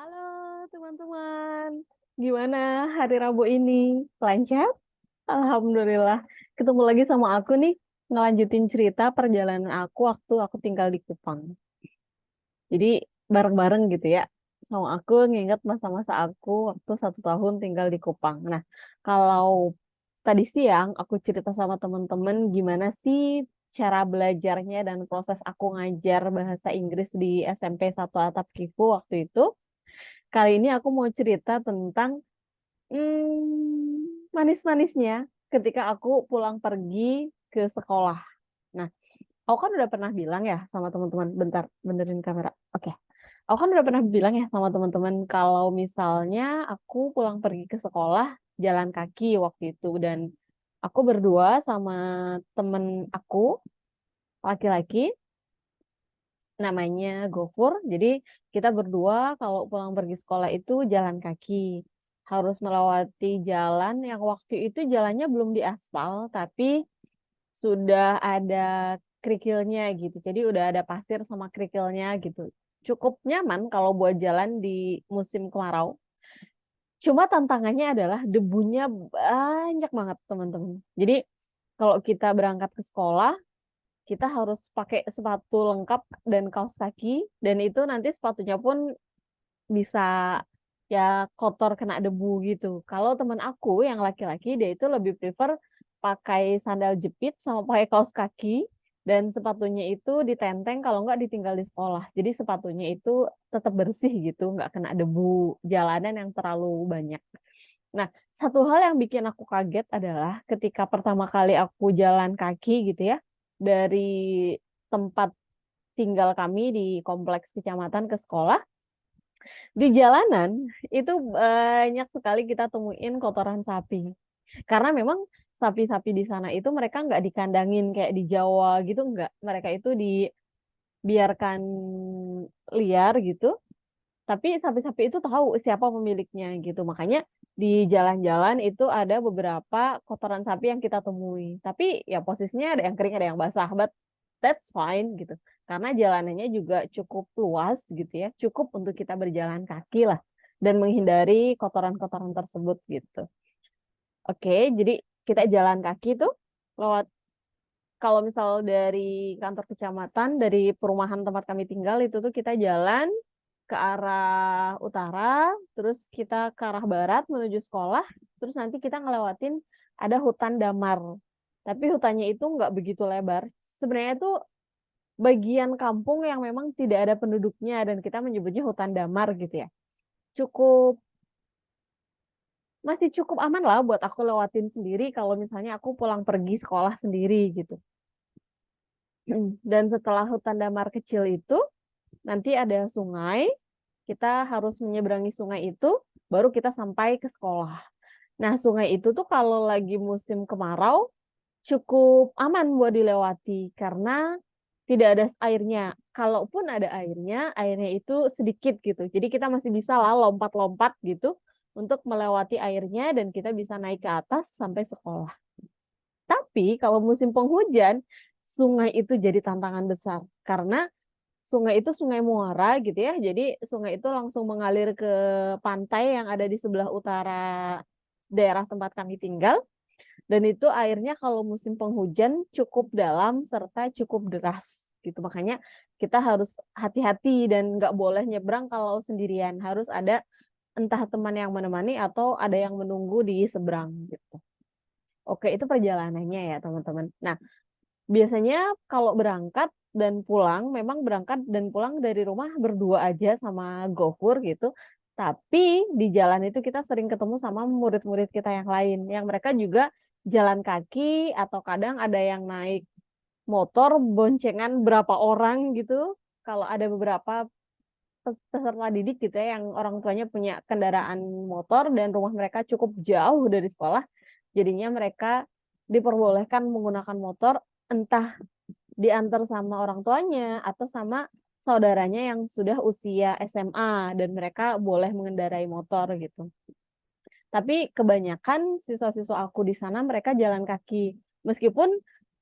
Halo teman-teman, gimana hari Rabu ini? Lancar? Alhamdulillah. Ketemu lagi sama aku nih, ngelanjutin cerita perjalanan aku waktu aku tinggal di Kupang. Jadi bareng-bareng gitu ya, sama aku nginget masa-masa aku waktu 1 tahun tinggal di Kupang. Nah, kalau tadi siang aku cerita sama teman-teman gimana sih cara belajarnya dan proses aku ngajar bahasa Inggris di SMP 1 Atap Kifu waktu itu. Kali ini aku mau cerita tentang manis-manisnya ketika aku pulang pergi ke sekolah. Nah, aku kan udah pernah bilang ya sama teman-teman, bentar, benerin kamera. Oke. Aku kan udah pernah bilang ya sama teman-teman kalau misalnya aku pulang pergi ke sekolah jalan kaki waktu itu dan aku berdua sama temen aku laki-laki namanya Gofur. Jadi kita berdua kalau pulang pergi sekolah itu jalan kaki. Harus melewati jalan yang waktu itu jalannya belum diaspal, tapi sudah ada kerikilnya gitu. Jadi udah ada pasir sama kerikilnya gitu. Cukup nyaman kalau buat jalan di musim kemarau. Cuma tantangannya adalah debunya banyak banget teman-teman. Jadi kalau kita berangkat ke sekolah, kita harus pakai sepatu lengkap dan kaos kaki dan itu nanti sepatunya pun bisa ya kotor kena debu gitu. Kalau teman aku yang laki-laki dia itu lebih prefer pakai sandal jepit sama pakai kaos kaki dan sepatunya itu ditenteng kalau nggak ditinggal di sekolah. Jadi sepatunya itu tetap bersih gitu, nggak kena debu jalanan yang terlalu banyak. Nah, satu hal yang bikin aku kaget adalah ketika pertama kali aku jalan kaki gitu ya, dari tempat tinggal kami di kompleks kecamatan ke sekolah, di jalanan itu banyak sekali kita temuin kotoran sapi. Karena memang sapi-sapi di sana itu mereka nggak dikandangin kayak di Jawa gitu, nggak. Mereka itu dibiarkan liar gitu. Tapi sapi-sapi itu tahu siapa pemiliknya gitu. Makanya di jalan-jalan itu ada beberapa kotoran sapi yang kita temui. Tapi ya posisinya ada yang kering, ada yang basah. But that's fine gitu. Karena jalanannya juga cukup luas gitu ya. Cukup untuk kita berjalan kaki lah. Dan menghindari kotoran-kotoran tersebut gitu. Oke, jadi kita jalan kaki tuh lewat kalau misal dari kantor kecamatan, dari perumahan tempat kami tinggal itu tuh kita jalan ke arah utara, terus kita ke arah barat menuju sekolah, terus nanti kita ngelewatin ada hutan damar. Tapi hutannya itu nggak begitu lebar. Sebenarnya itu bagian kampung yang memang tidak ada penduduknya dan kita menyebutnya hutan damar gitu ya. Cukup masih cukup aman lah buat aku lewatin sendiri kalau misalnya aku pulang pergi sekolah sendiri gitu. Dan setelah hutan damar kecil itu nanti ada sungai, kita harus menyeberangi sungai itu baru kita sampai ke sekolah. Nah, sungai itu tuh kalau lagi musim kemarau cukup aman buat dilewati karena tidak ada airnya. Kalaupun ada airnya, airnya itu sedikit gitu. Jadi kita masih bisa lah lompat-lompat gitu untuk melewati airnya dan kita bisa naik ke atas sampai sekolah. Tapi kalau musim penghujan, sungai itu jadi tantangan besar karena sungai itu sungai muara gitu ya. Jadi sungai itu langsung mengalir ke pantai yang ada di sebelah utara daerah tempat kami tinggal. Dan itu airnya kalau musim penghujan cukup dalam serta cukup deras gitu. Makanya kita harus hati-hati dan nggak boleh nyebrang kalau sendirian. Harus ada entah teman yang menemani atau ada yang menunggu di seberang gitu. Oke, itu perjalanannya ya teman-teman. Nah, biasanya kalau berangkat dan pulang, memang berangkat dan pulang dari rumah berdua aja sama Gofur gitu. Tapi di jalan itu kita sering ketemu sama murid-murid kita yang lain, yang mereka juga jalan kaki atau kadang ada yang naik motor boncengan berapa orang gitu. Kalau ada beberapa peserta didik gitu ya, yang orang tuanya punya kendaraan motor dan rumah mereka cukup jauh dari sekolah, jadinya mereka diperbolehkan menggunakan motor entah diantar sama orang tuanya atau sama saudaranya yang sudah usia SMA dan mereka boleh mengendarai motor gitu. Tapi kebanyakan siswa-siswa aku di sana mereka jalan kaki. Meskipun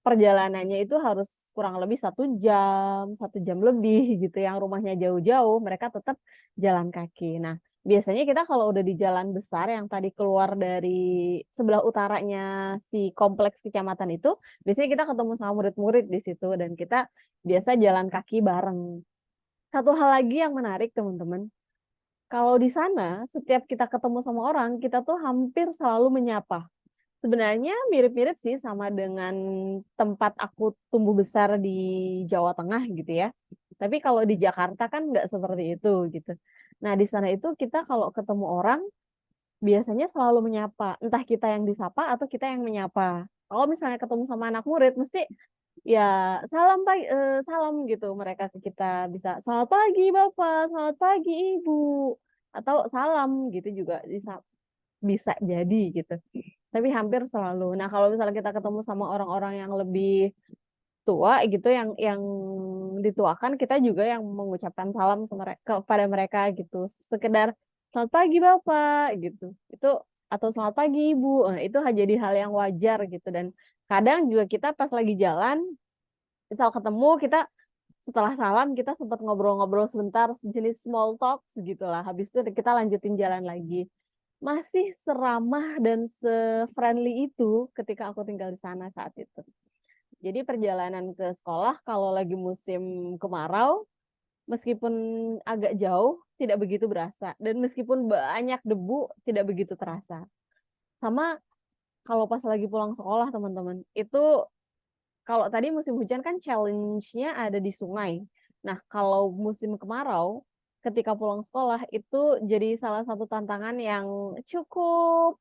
perjalanannya itu harus kurang lebih 1 jam lebih gitu, yang rumahnya jauh-jauh, mereka tetap jalan kaki. Nah, biasanya kita kalau udah di jalan besar yang tadi keluar dari sebelah utaranya si kompleks kecamatan itu, biasanya kita ketemu sama murid-murid di situ dan kita biasa jalan kaki bareng. Satu hal lagi yang menarik teman-teman, kalau di sana setiap kita ketemu sama orang, kita tuh hampir selalu menyapa. Sebenarnya mirip-mirip sih sama dengan tempat aku tumbuh besar di Jawa Tengah gitu ya. Tapi kalau di Jakarta kan nggak seperti itu gitu. Nah, di sana itu kita kalau ketemu orang biasanya selalu menyapa. Entah kita yang disapa atau kita yang menyapa. Kalau misalnya ketemu sama anak murid mesti ya salam pagi, salam gitu mereka ke kita, bisa selamat pagi Bapak, selamat pagi Ibu, atau salam gitu juga bisa jadi gitu. Tapi hampir selalu. Nah, kalau misalnya kita ketemu sama orang-orang yang lebih tua gitu, yang dituakan, kita juga yang mengucapkan salam kepada mereka gitu. Sekedar selamat pagi Bapak gitu. Itu atau selamat pagi Ibu. Nah, itu jadi hal yang wajar gitu dan kadang juga kita pas lagi jalan, misal ketemu kita setelah salam kita sempat ngobrol-ngobrol sebentar sejenis small talk segitulah. Habis itu kita lanjutin jalan lagi. Masih seramah dan se-friendly itu ketika aku tinggal di sana saat itu. Jadi perjalanan ke sekolah kalau lagi musim kemarau, meskipun agak jauh, tidak begitu berasa. Dan meskipun banyak debu, tidak begitu terasa. Sama kalau pas lagi pulang sekolah, teman-teman. Itu kalau tadi musim hujan kan challenge-nya ada di sungai. Nah, kalau musim kemarau, ketika pulang sekolah itu jadi salah satu tantangan yang cukup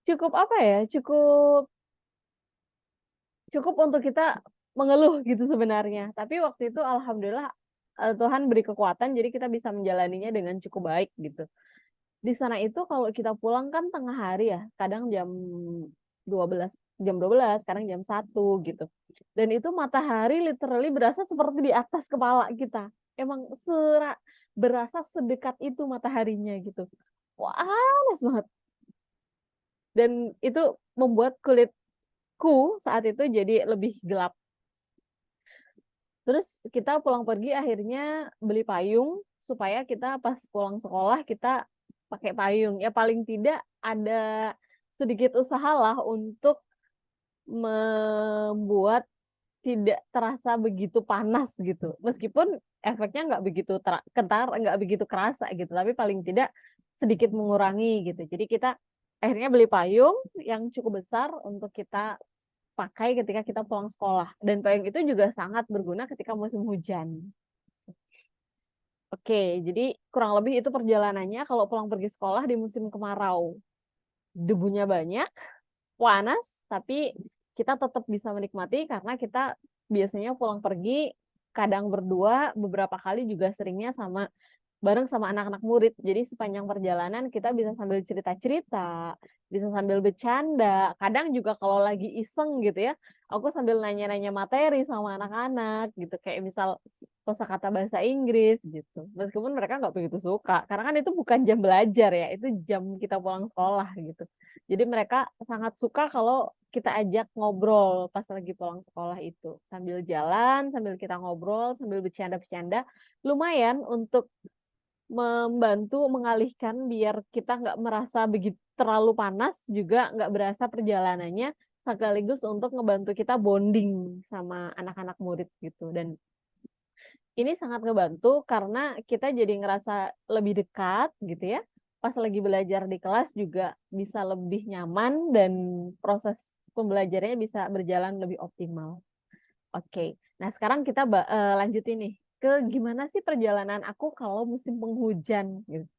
cukup apa ya, cukup cukup untuk kita mengeluh gitu sebenarnya. Tapi waktu itu alhamdulillah, Tuhan beri kekuatan jadi kita bisa menjalaninya dengan cukup baik gitu. Di sana itu kalau kita pulang kan tengah hari ya, kadang jam 12, kadang jam 1 gitu. Dan itu matahari literally berasa seperti di atas kepala kita. Emang berasa sedekat itu mataharinya gitu. Wah, panas banget. Dan itu membuat kulitku saat itu jadi lebih gelap. Terus kita pulang pergi akhirnya beli payung supaya kita pas pulang sekolah kita pakai payung. Ya paling tidak ada sedikit usahalah untuk membuat tidak terasa begitu panas gitu. Meskipun efeknya nggak begitu kentar, nggak begitu kerasa gitu, tapi paling tidak sedikit mengurangi gitu. Jadi kita akhirnya beli payung yang cukup besar untuk kita pakai ketika kita pulang sekolah. Dan payung itu juga sangat berguna ketika musim hujan. Oke, jadi kurang lebih itu perjalanannya kalau pulang pergi sekolah di musim kemarau. Debunya banyak, panas, tapi kita tetap bisa menikmati karena kita biasanya pulang pergi kadang berdua, beberapa kali juga seringnya bareng sama anak-anak murid. Jadi sepanjang perjalanan kita bisa sambil cerita-cerita, bisa sambil bercanda. Kadang juga kalau lagi iseng gitu ya, aku sambil nanya-nanya materi sama anak-anak gitu. Kayak misal kosakata bahasa Inggris gitu. Meskipun mereka nggak begitu suka, karena kan itu bukan jam belajar ya, itu jam kita pulang sekolah gitu. Jadi mereka sangat suka kalau kita ajak ngobrol pas lagi pulang sekolah itu. Sambil jalan, sambil kita ngobrol, sambil bercanda-bercanda. Lumayan untuk membantu mengalihkan biar kita nggak merasa begitu terlalu panas, juga nggak berasa perjalanannya, sekaligus untuk ngebantu kita bonding sama anak-anak murid gitu. Dan ini sangat ngebantu karena kita jadi ngerasa lebih dekat gitu ya. Pas lagi belajar di kelas juga bisa lebih nyaman dan proses pembelajarannya bisa berjalan lebih optimal. Oke. Nah, sekarang kita lanjutin nih ke gimana sih perjalanan aku kalau musim penghujan gitu.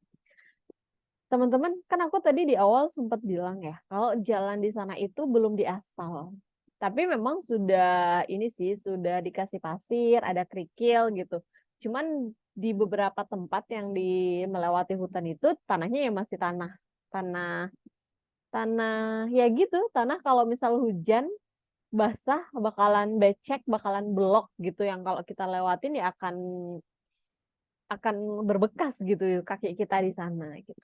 Teman-teman, kan aku tadi di awal sempat bilang ya, kalau jalan di sana itu belum diaspal. Tapi memang sudah ini sih, sudah dikasih pasir, ada kerikil gitu. Cuman di beberapa tempat yang melewati hutan itu tanahnya ya masih tanah tanah tanah ya gitu, tanah kalau misal hujan basah bakalan becek, bakalan blok gitu yang kalau kita lewatin ya akan berbekas gitu kaki kita di sana gitu.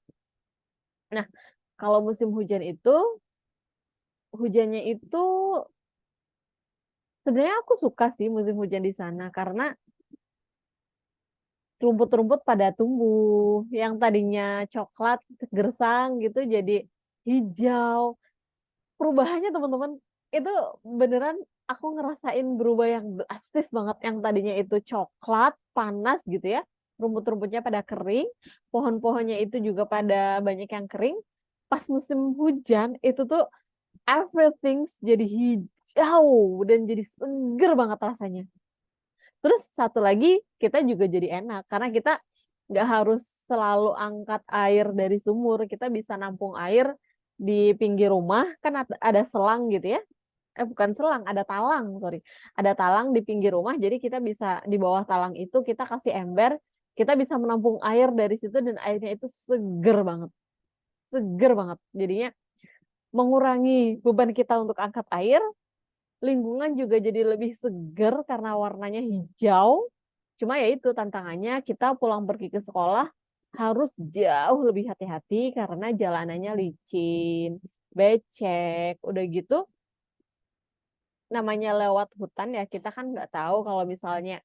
Nah, kalau musim hujan itu hujannya itu Sebenarnya aku suka sih musim hujan di sana karena rumput-rumput pada tumbuh, yang tadinya coklat gersang gitu jadi hijau. Perubahannya teman-teman, itu beneran aku ngerasain berubah yang drastis banget, yang tadinya itu coklat, panas gitu ya, rumput-rumputnya pada kering, pohon-pohonnya itu juga pada banyak yang kering. Pas musim hujan itu tuh everything jadi hijau dan jadi seger banget rasanya. Terus satu lagi, kita juga jadi enak karena kita nggak harus selalu angkat air dari sumur, kita bisa nampung air di pinggir rumah, kan ada selang gitu ya, bukan selang, ada talang, sorry. Ada talang di pinggir rumah, jadi kita bisa di bawah talang itu kita kasih ember, kita bisa menampung air dari situ dan airnya itu seger banget. Jadinya mengurangi beban kita untuk angkat air, lingkungan juga jadi lebih seger karena warnanya hijau. Cuma ya itu tantangannya kita pulang pergi ke sekolah harus jauh lebih hati-hati karena jalanannya licin, becek, udah gitu namanya lewat hutan ya kita kan nggak tahu kalau misalnya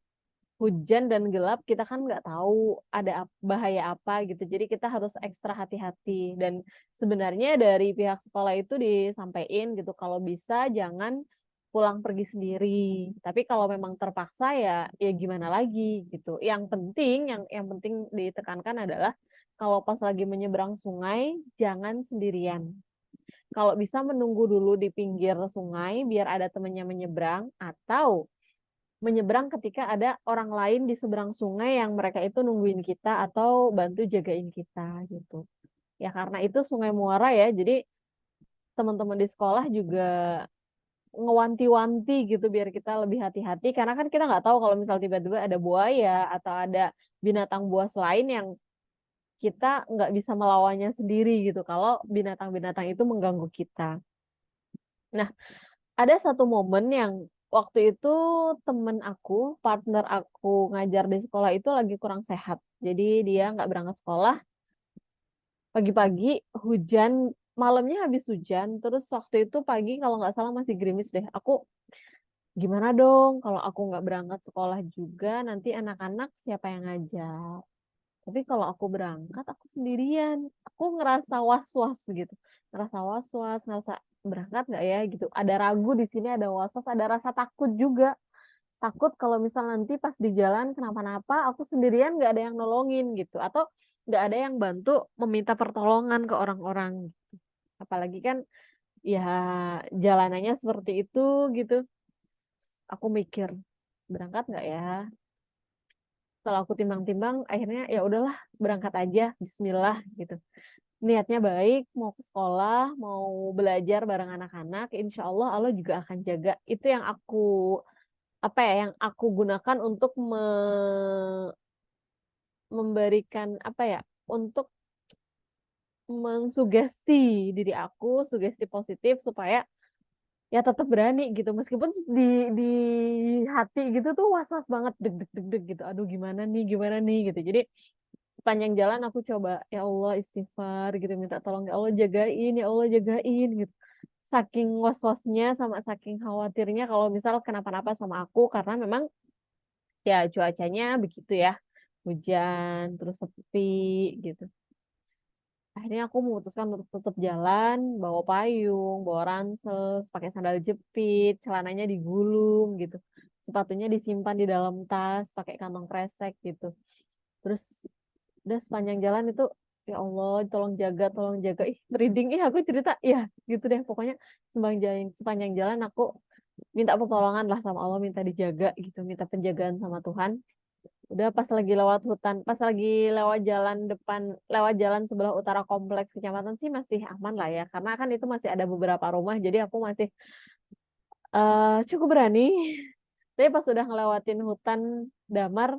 hujan dan gelap kita kan nggak tahu ada bahaya apa gitu. Jadi kita harus ekstra hati-hati dan sebenarnya dari pihak sekolah itu disampaikan gitu kalau bisa jangan pulang pergi sendiri. Tapi kalau memang terpaksa ya ya gimana lagi gitu. Yang penting ditekankan adalah kalau pas lagi menyeberang sungai jangan sendirian. Kalau bisa menunggu dulu di pinggir sungai biar ada temannya menyeberang atau menyeberang ketika ada orang lain di seberang sungai yang mereka itu nungguin kita atau bantu jagain kita gitu. Ya karena itu Sungai Muara ya, jadi teman-teman di sekolah juga ngewanti-wanti gitu biar kita lebih hati-hati karena kan kita nggak tahu kalau misal tiba-tiba ada buaya atau ada binatang buas lain yang kita nggak bisa melawannya sendiri gitu kalau binatang-binatang itu mengganggu kita. Nah, ada satu momen yang waktu itu temen aku, partner aku ngajar di sekolah itu lagi kurang sehat. Jadi dia nggak berangkat sekolah, pagi-pagi hujan, malamnya habis hujan, terus waktu itu pagi kalau nggak salah masih gerimis deh. Aku, gimana dong kalau aku nggak berangkat sekolah juga, nanti anak-anak siapa yang ngajar? Tapi kalau aku berangkat, aku sendirian. Aku ngerasa was-was gitu. Ngerasa was-was, ngerasa berangkat nggak ya gitu. Ada ragu di sini, ada was-was, ada rasa takut juga. Takut kalau misal nanti pas di jalan kenapa-napa, aku sendirian nggak ada yang nolongin gitu. Atau nggak ada yang bantu meminta pertolongan ke orang-orang. Apalagi kan ya jalanannya seperti itu gitu. Aku mikir, berangkat nggak ya? Setelah aku timbang-timbang, akhirnya ya udahlah berangkat aja, Bismillah gitu. Niatnya baik, mau ke sekolah, mau belajar bareng anak-anak, insya Allah Allah juga akan jaga. Itu yang aku apa ya, yang aku gunakan untuk memberikan apa ya, untuk mensugesti diri aku, sugesti positif supaya ya tetap berani gitu. Meskipun di hati gitu tuh was-was banget, deg deg deg deg gitu. Aduh gimana nih gitu. Jadi sepanjang jalan aku coba, ya Allah istighfar gitu, minta tolong ya Allah jagain gitu. Saking was-wasnya sama saking khawatirnya kalau misal kenapa-napa sama aku karena memang ya cuacanya begitu ya. Hujan, terus sepi gitu. Akhirnya aku memutuskan untuk tetap jalan, bawa payung, bawa ransel, pakai sandal jepit, celananya digulung gitu. Sepatunya disimpan di dalam tas, pakai kantong kresek gitu. Terus udah sepanjang jalan itu ya Allah tolong jaga ih merinding ih aku cerita ya gitu deh pokoknya sepanjang jalan aku minta pertolongan lah sama Allah minta dijaga gitu minta penjagaan sama Tuhan udah pas lagi lewat hutan pas lagi lewat jalan sebelah utara kompleks kecamatan sih masih aman lah ya karena kan itu masih ada beberapa rumah jadi aku masih cukup berani tapi pas udah ngelewatin hutan damar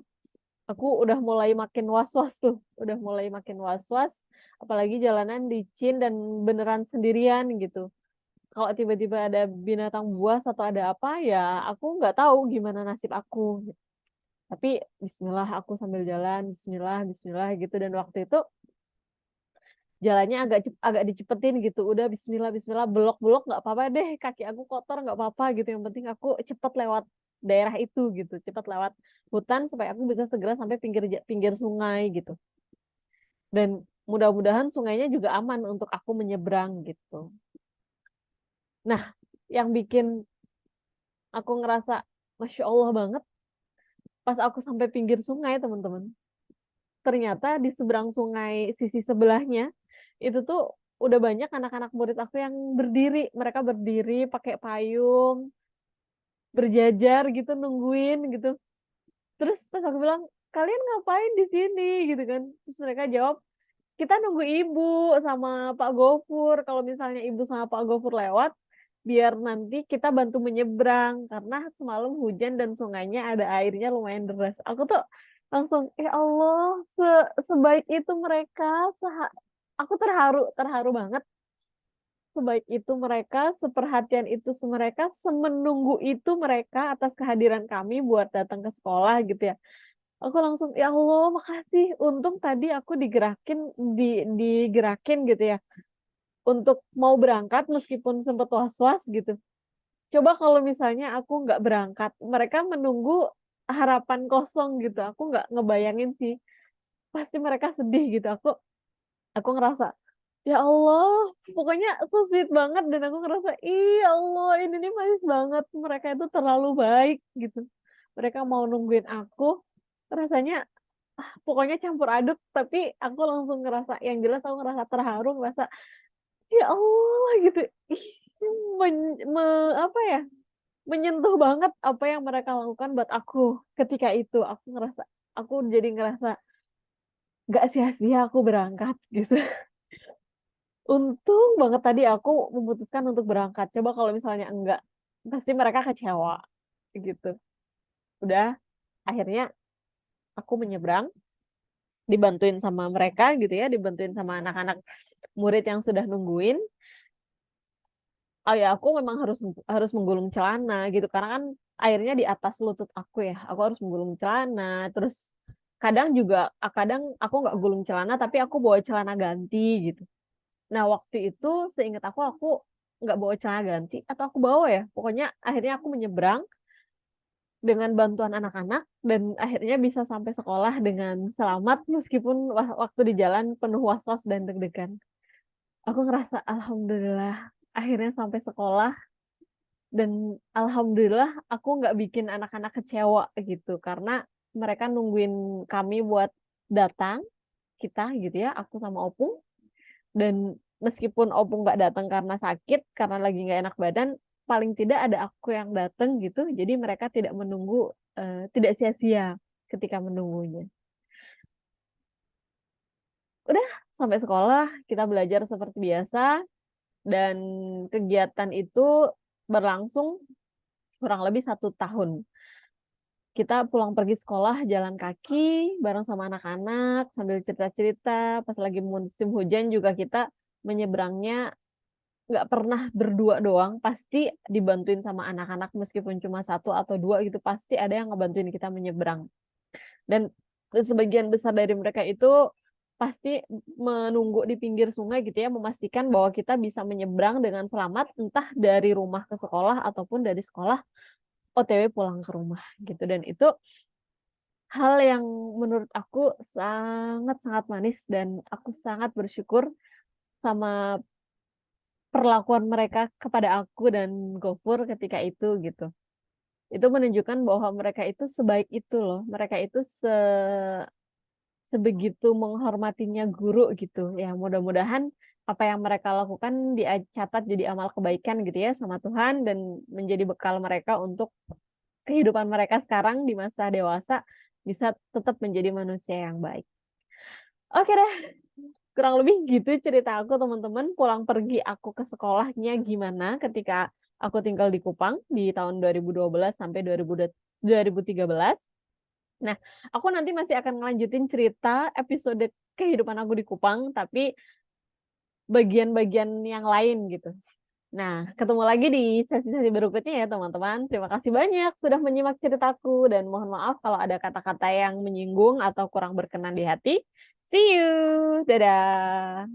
aku udah mulai makin was-was tuh, udah mulai makin was-was, apalagi jalanan licin dan beneran sendirian gitu. Kalau tiba-tiba ada binatang buas atau ada apa ya, aku nggak tahu gimana nasib aku. Tapi Bismillah aku sambil jalan, Bismillah, Bismillah gitu. Dan waktu itu jalannya agak dicepetin gitu, udah bismillah bismillah, belok-belok nggak apa-apa deh, kaki aku kotor nggak apa-apa gitu, yang penting aku cepet lewat daerah itu gitu, cepet lewat hutan supaya aku bisa segera sampai pinggir sungai gitu. Dan mudah-mudahan sungainya juga aman untuk aku menyeberang gitu. Nah, yang bikin aku ngerasa Masya Allah banget, pas aku sampai pinggir sungai teman-teman. Ternyata di seberang sungai sisi sebelahnya, itu tuh udah banyak anak-anak murid aku yang berdiri. Mereka berdiri pakai payung, berjajar gitu nungguin gitu. Terus pas aku bilang, "Kalian ngapain di sini?" gitu kan. Terus mereka jawab, "Kita nunggu ibu sama Pak Gofur. Kalau misalnya ibu sama Pak Gofur lewat, biar nanti kita bantu menyeberang karena semalam hujan dan sungainya ada airnya lumayan deras." Aku tuh langsung, ya Allah, sebaik itu mereka, aku terharu banget. Sebaik itu mereka, seperhatian itu mereka, semenunggu itu mereka atas kehadiran kami buat datang ke sekolah gitu ya. Aku langsung, ya Allah, makasih. Untung tadi aku digerakin gitu ya untuk mau berangkat meskipun sempat was-was gitu. Coba kalau misalnya aku nggak berangkat, mereka menunggu harapan kosong gitu, aku nggak ngebayangin sih, pasti mereka sedih gitu. Aku ngerasa, ya Allah, pokoknya so sweet banget dan aku ngerasa, ih ya Allah, ini nih manis banget, mereka itu terlalu baik gitu. Mereka mau nungguin aku, rasanya pokoknya campur aduk, tapi aku langsung ngerasa, yang jelas aku ngerasa terharu, ngerasa, ya Allah gitu, ih, men me apa ya, menyentuh banget apa yang mereka lakukan buat aku ketika itu. Aku jadi ngerasa nggak sia-sia aku berangkat gitu. Untung banget tadi aku memutuskan untuk berangkat. Coba kalau misalnya enggak, pasti mereka kecewa gitu. Udah, akhirnya aku menyeberang, dibantuin sama mereka gitu ya, dibantuin sama anak-anak murid yang sudah nungguin. Oh ya, aku memang harus harus menggulung celana gitu, karena kan airnya di atas lutut aku ya. Aku harus menggulung celana, terus kadang aku nggak gulung celana, tapi aku bawa celana ganti gitu. Nah, waktu itu seingat aku nggak bawa celana ganti atau aku bawa ya, pokoknya akhirnya aku menyeberang dengan bantuan anak-anak dan akhirnya bisa sampai sekolah dengan selamat meskipun waktu di jalan penuh was-was dan deg-degan. Aku ngerasa alhamdulillah akhirnya sampai sekolah dan alhamdulillah aku nggak bikin anak-anak kecewa gitu, karena mereka nungguin kami buat datang, kita gitu ya, aku sama opung. Dan meskipun opung nggak datang karena sakit, karena lagi nggak enak badan, paling tidak ada aku yang datang gitu, jadi mereka tidak menunggu, tidak sia-sia ketika menunggunya. Udah, sampai sekolah kita belajar seperti biasa dan kegiatan itu berlangsung kurang lebih 1 tahun. Kita pulang pergi sekolah jalan kaki bareng sama anak-anak sambil cerita-cerita, pas lagi musim hujan juga kita menyeberangnya nggak pernah berdua doang, pasti dibantuin sama anak-anak meskipun cuma satu atau 2 gitu, pasti ada yang ngebantuin kita menyeberang. Dan sebagian besar dari mereka itu pasti menunggu di pinggir sungai gitu ya, memastikan bahwa kita bisa menyeberang dengan selamat, entah dari rumah ke sekolah ataupun dari sekolah OTW pulang ke rumah gitu. Dan itu hal yang menurut aku sangat-sangat manis dan aku sangat bersyukur sama perlakuan mereka kepada aku dan Gofur ketika itu gitu. Itu menunjukkan bahwa mereka itu sebaik itu loh, mereka itu sebegitu menghormatinya guru gitu. Ya mudah-mudahan apa yang mereka lakukan dicatat jadi amal kebaikan gitu ya sama Tuhan dan menjadi bekal mereka untuk kehidupan mereka sekarang di masa dewasa bisa tetap menjadi manusia yang baik. Oke deh, kurang lebih gitu cerita aku teman-teman, pulang pergi aku ke sekolahnya gimana ketika aku tinggal di Kupang di tahun 2012 sampai 2013. Nah, aku nanti masih akan ngelanjutin cerita episode kehidupan aku di Kupang, tapi bagian-bagian yang lain gitu. Nah, ketemu lagi di sesi-sesi berikutnya ya teman-teman. Terima kasih banyak sudah menyimak ceritaku dan mohon maaf kalau ada kata-kata yang menyinggung atau kurang berkenan di hati. See you, dadah.